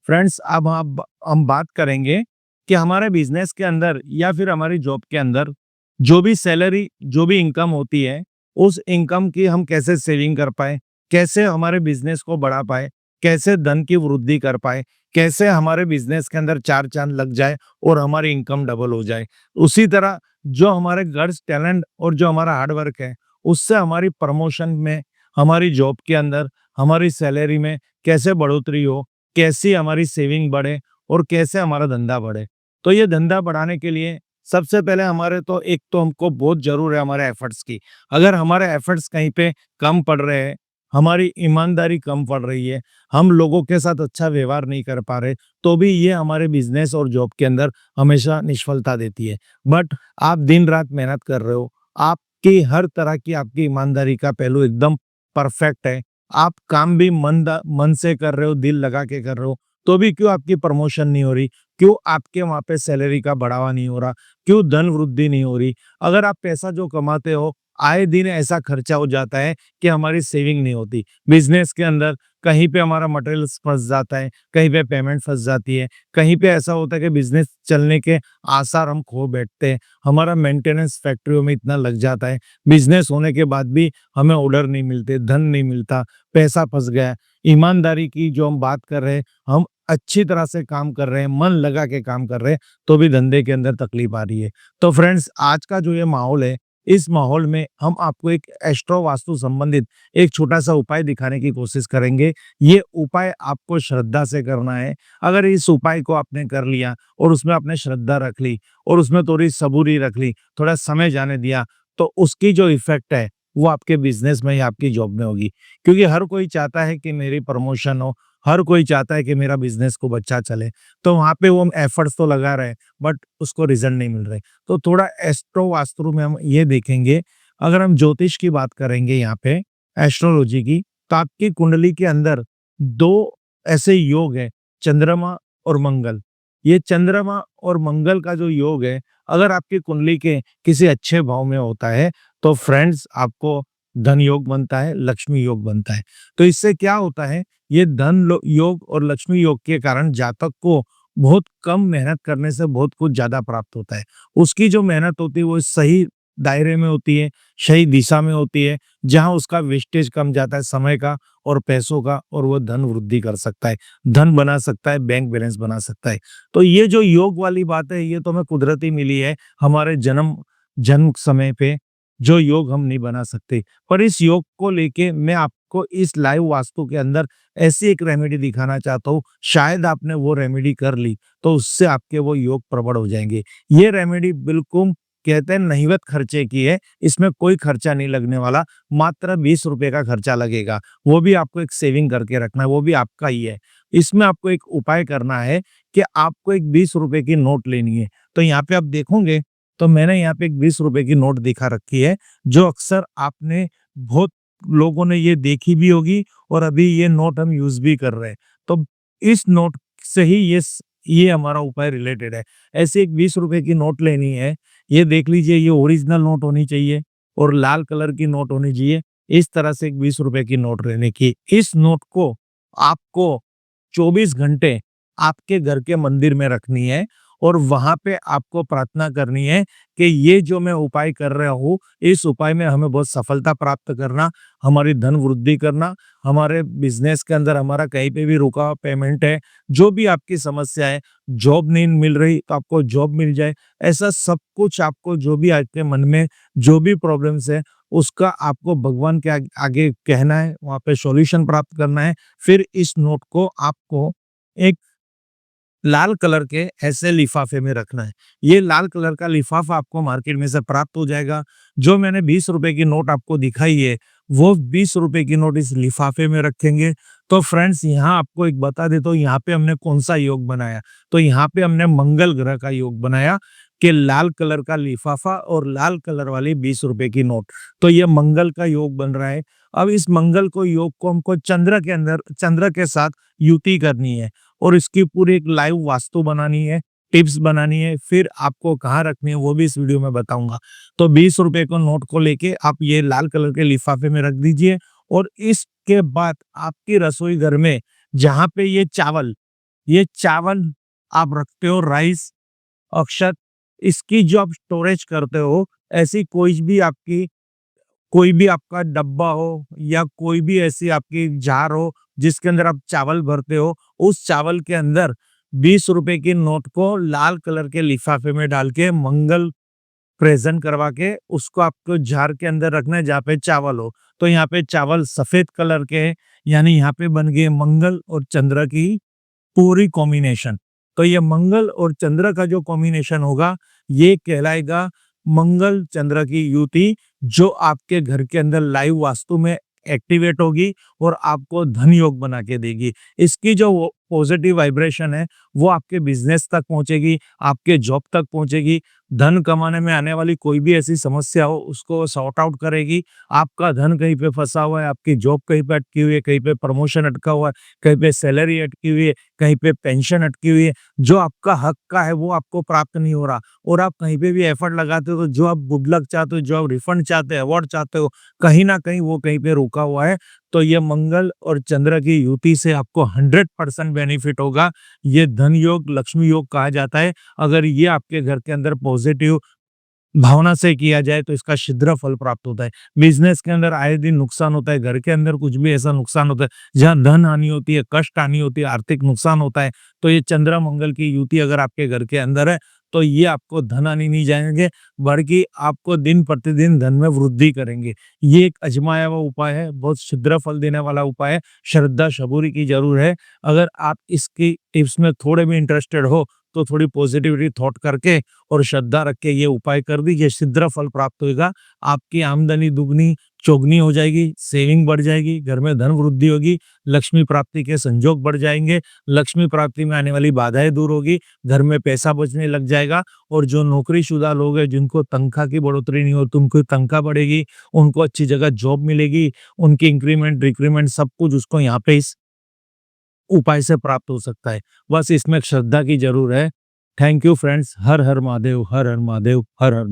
Friends, अब हम बात करेंगे कि हमारे बिजनेस के अंदर या फिर हमारी जॉब के अंदर जो भी सैलरी, जो भी इनकम होती है, उस इनकम की हम कैसे सेविंग कर पाए, कैसे हमारे बिजनेस को बढ़ा पाए, कैसे धन की वृद्धि कर पाए, कैसे हमारे बिजनेस के अंदर चार चांद लग जाए और हमारी इनकम डबल हो जाए। उसी तरह जो हमारे गट्स, टैलेंट और जो हमारा हार्ड वर्क है, उससे हमारी प्रमोशन में, हमारी जॉब के अंदर, हमारी सैलरी में कैसे बढ़ोतरी हो, कैसी हमारी सेविंग बढ़े और कैसे हमारा धंधा बढ़े। तो ये धंधा बढ़ाने के लिए सबसे पहले हमारे तो एक तो हमको बहुत ज़रूर है हमारे एफर्ट्स की। अगर हमारे एफर्ट्स कहीं पे कम पड़ रहे हैं, हमारी ईमानदारी कम पड़ रही है, हम लोगों के साथ अच्छा व्यवहार नहीं कर पा रहे, तो भी ये हमारे बिज़नेस और जॉब के अंदर हमेशा निष्फलता देती है। बट आप दिन-रात मेहनत कर रहे हो, आपकी हर तरह की आपकी ईमानदारी का पहलू एकदम परफेक्ट है, आप काम भी मन से कर रहे हो, दिल लगा के कर रहे हो, तो भी क्यों आपकी प्रमोशन नहीं हो रही? क्यों आपके वहाँ पे सैलरी का बढ़ावा नहीं हो रहा? क्यों धन वृद्धि नहीं हो रही? अगर आप पैसा जो कमाते हो, आए दिन ऐसा खर्चा हो जाता है कि हमारी सेविंग नहीं होती। बिज़नेस के अंदर कहीं पे हमारा मटेरियल्स फँस जाता है, कहीं पे पेमेंट फँस जाती है, कहीं पे ऐसा होता है कि बिज़नेस चलने के आसार हम खो बैठते हैं। हमारा मेंटेनेंस फैक्ट्रियों में इतना लग जाता है, बिज़नेस होने के बाद भी हमें ऑर्डर नहीं मिलते, धन नहीं मिलता, पैसा फँस गया है। ईमानदारी की जो हम बात कर रहे हैं, हम अच्छी तरह से काम कर रहे हैं, मन लगा के काम कर रहे हैं, तो भी धंधे के अंदर तकलीफ आ रही है। तो फ्रेंड्स, आज का जो ये माहौल है, इस माहौल में हम आपको एक एस्ट्रो वास्तु संबंधित एक छोटा-सा उपाय दिखाने की कोशिश करेंगे। ये उपाय आपको श्रद्धा से करना है। अगर इस उपाय को आपने कर लिया और उसमें आपने श्रद्धा रख ली और उसमें थोड़ी सबूरी रख ली, थोड़ा समय जाने दिया, तो उसकी जो इफ़ेक्ट है, वो आपके बिज़नेस में या आपकी जॉब में होगी। क्योंकि हर कोई चाहता है कि मेरी प्रमोशन हो, हर कोई चाहता है कि मेरा बिज़नेस खूब अच्छा चले, तो वहाँ पे वो हम एफर्ट्स तो लगा रहे हैं, बट उसको रिज़ल्ट नहीं मिल रहे। तो थोड़ा एस्ट्रो वास्तु में हम ये देखेंगे, अगर हम ज्योतिष की बात करेंगे यहाँ पे, एस्ट्रोलॉजी की, तो आपकी कुंडली के अंदर 2 ऐसे योग हैं, चंद्रमा और मंगल। ये चंद्रमा और मंगल का जो योग है, अगर आपकी कुंडली के किसी अच्छे भाव में होता है, तो फ्रेंड्स आपको धन योग बनता है, लक्ष्मी योग बनता है। तो इससे क्या होता है, ये योग और लक्ष्मी योग के कारण जातक को बहुत कम मेहनत करने से बहुत कुछ ज़्यादा प्राप्त होता है। उसकी जो मेहनत होती है वो सही दायरे में होती है, सही दिशा में होती है, जहाँ उसका वेस्टेज कम जाता है समय का और पैसों का, और वो धन वृद्धि कर सकता है, धन बना सकता है, बैंक बैलेंस बना सकता है। तो ये जो योग वाली बात है, ये तो हमें कुदरती मिली है, हमारे जन्म जन्म समय पे जो योग हम नहीं बना सकते। पर इस योग को लेके मैं आपको इस लाइव वास्तु के अंदर ऐसी एक रेमेडी दिखाना चाहता हूँ, शायद आपने वो रेमेडी कर ली, तो उससे आपके वो योग प्रबल हो जाएँगे। ये रेमेडी बिल्कुल कहते हैं नहीवत खर्चे की है, इसमें कोई खर्चा नहीं लगने वाला, मात्र ₹20 का खर्चा लगेगा। वो भी आपको एक सेविंग करके रखना है, वो भी आपका ही है। इसमें आपको एक उपाय करना है कि आपको एक ₹20 की नोट लेनी है। तो यहाँ पे आप देखोगे, तो मैंने यहाँ पे एक ₹20 की नोट दिखा रखी है, जो अक्सर आपने बहुत लोगों ने ये देखी भी होगी और अभी ये नोट हम यूज़ भी कर रहे हैं। तो इस नोट से ही ये हमारा उपाय रिलेटेड है। ऐसे एक ₹20 की नोट लेनी है, ये देख लीजिए, ये ओरिजिनल नोट होनी चाहिए और लाल कलर की नोट होनी चाहिए। इस तरह से एक ₹20 की नोट लेने की। इस नोट को आपको 24 घंटे आपके घर के मंदिर में रखनी है और वहाँ पे आपको प्रार्थना करनी है कि ये जो मैं उपाय कर रहा हूँ, इस उपाय में हमें बहुत सफलता प्राप्त करना, हमारी धन वृद्धि करना, हमारे बिज़नेस के अंदर हमारा कहीं पे भी रुका हुआ पेमेंट है, जो भी आपकी समस्या है, जॉब नहीं मिल रही तो आपको जॉब मिल जाए। ऐसा सब कुछ आपको जो भी आपके मन में जो भी प्रॉब्लम्स है, उसका आपको भगवान के आगे कहना है, वहाँ पे सॉल्यूशन प्राप्त करना है। फिर इस नोट को आपको एक लाल कलर के ऐसे लिफाफे में रखना है। ये लाल कलर का लिफाफा आपको मार्केट में से प्राप्त हो जाएगा। जो मैंने ₹20 की नोट आपको दिखाई है, वो ₹20 की नोट इस लिफाफे में रखेंगे। तो फ्रेंड्स, यहाँ आपको एक बता देता हूँ, यहाँ पे हमने कौन-सा योग बनाया। तो यहाँ पे हमने मंगल ग्रह का योग बनाया कि लाल कलर का लिफाफा और लाल कलर वाली ₹20 की नोट। तो ये मंगल का योग बन रहा है। अब इस मंगल को योग को हमको चंद्र के साथ युति करनी है और इसकी पूरी एक लाइव वास्तु बनानी है, टिप्स बनानी है, फिर आपको कहाँ रखनी है वो भी इस वीडियो में बताऊँगा। तो ₹20 को नोट को लेके आप ये लाल कलर के लिफाफे में रख दीजिए और इसके बाद आपकी रसोई घर में जहाँ पे ये चावल ये चावल आप रखते हो, राइस, अक्षत, इसकी जो आप स्टोरेज करते हो, ऐसी कोई भी आपका डब्बा हो या कोई भी ऐसी आपकी जार हो जिसके अंदर आप चावल भरते हो, उस चावल के अंदर ₹20 की नोट को लाल कलर के लिफाफे में डाल के मंगल प्रेज़ेंट करवा के उसको आपको जार के अंदर रखना है जहाँ पे चावल हो। तो यहाँ पे चावल सफ़ेद कलर के हैं, यानी यहाँ पे बन गए मंगल और चंद्र की पूरी कॉम्बिनेशन। तो ये मंगल और चंद्र का जो कॉम्बिनेशन होगा, ये कहलाएगा मंगल चंद्र की युति, जो आपके घर के अंदर लाइव वास्तु में एक्टिवेट होगी और आपको धन योग बना के देगी। इसकी जो वो पॉजिटिव वाइब्रेशन है, वो आपके बिज़नेस तक पहुँचेगी, आपके जॉब तक पहुँचेगी, धन कमाने में आने वाली कोई भी ऐसी समस्या हो, उसको सॉर्ट आउट करेगी। आपका धन कहीं पे फँसा हुआ है, आपकी जॉब कहीं पे अटकी हुई है, कहीं पे प्रमोशन अटका हुआ है, कहीं पे सैलरी अटकी हुई है, कहीं पे पेंशन अटकी हुई है, जो आपका हक का है वो आपको प्राप्त नहीं हो रहा और आप कहीं पे भी एफर्ट लगाते हो तो जो आप गुड लक चाहते हो, जो आप रिफंड चाहते हो, अवार्ड चाहते हो, कहीं न कहीं वो कहीं पे रुका हुआ है। तो ये मंगल और चंद्र की युति से आपको 100% बेनिफिट होगा। ये धन योग, लक्ष्मी योग कहा जाता है। अगर ये आपके घर के अंदर पॉजिटिव भावना से किया जाए तो इसका शीघ्र फल प्राप्त होता है। बिज़नेस के अंदर आए दिन नुकसान होता है, घर के अंदर कुछ भी ऐसा नुकसान होता है, जहाँ धन हानि होती है, कष्ट हानि होती है, आर्थिक नुकसान होता है, तो ये चंद्र मंगल की युति अगर आपके घर के अंदर है, तो ये आपको धन हानि नहीं जाएँगे, बल्कि आपको दिन प्रतिदिन धन में वृद्धि करेंगे। ये एक आज़माया हुआ उपाय है, बहुत शीघ्र फल देने वाला उपाय है, श्रद्धा सबूरी की ज़रूर है। अगर आप इसकी टिप्स में थोड़े भी इंटरेस्टेड हो, तो थोड़ी पॉजिटिविटी थॉट करके और श्रद्धा रख के ये उपाय कर दीजिए, शीघ्र फल प्राप्त होगा। आपकी आमदनी दुगनी चौगुनी हो जाएगी, सेविंग बढ़ जाएगी, घर में धन वृद्धि होगी, लक्ष्मी प्राप्ति के संजोग बढ़ जाएँगे, लक्ष्मी प्राप्ति में आने वाली बाधाएँ दूर होगी, घर में पैसा बचने लग जाएगा और जो नौकरीशुदा लोग हैं जिनको तनख्वाह की बढ़ोतरी नहीं होती, उनको तनख्वाह बढ़ेगी, उनको अच्छी जगह जॉब मिलेगी, उनकी इंक्रीमेंट, डिक्रीमेंट सब कुछ उसको यहाँ पे इस उपाय से प्राप्त हो सकता है। बस इसमें श्रद्धा की ज़रूर है। Thank you friends. Her her Mahadev, her her Mahadev, her her